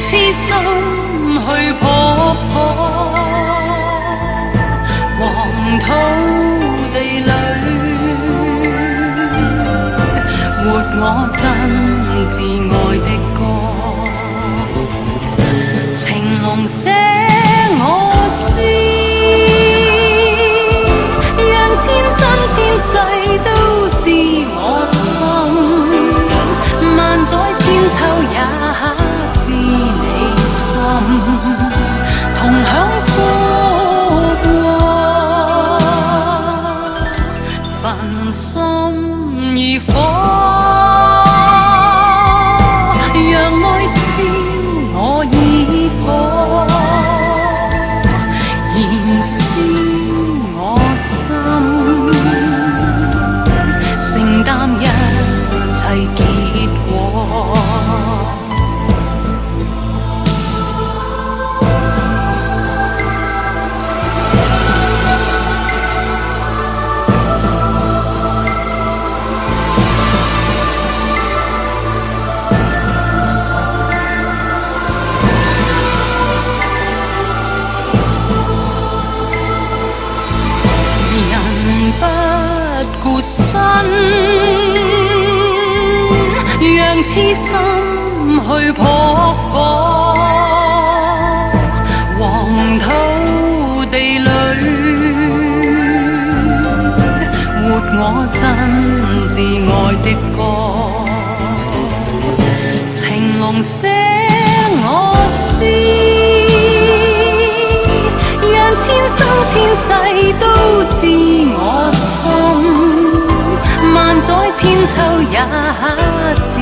痴心去撲火，黃土地裏活我真摯愛的歌，情濃寫我詩，讓千生千世都知我心，萬載千秋也知你心，同享福禍，焚心如火，讓愛燒我以火，燃燒我心，承擔一切結果。不顧身，讓痴心去撲火，黃土地裏活我真摯愛的歌，情濃寫我詩，讓千生千世都知我心，萬載千秋也知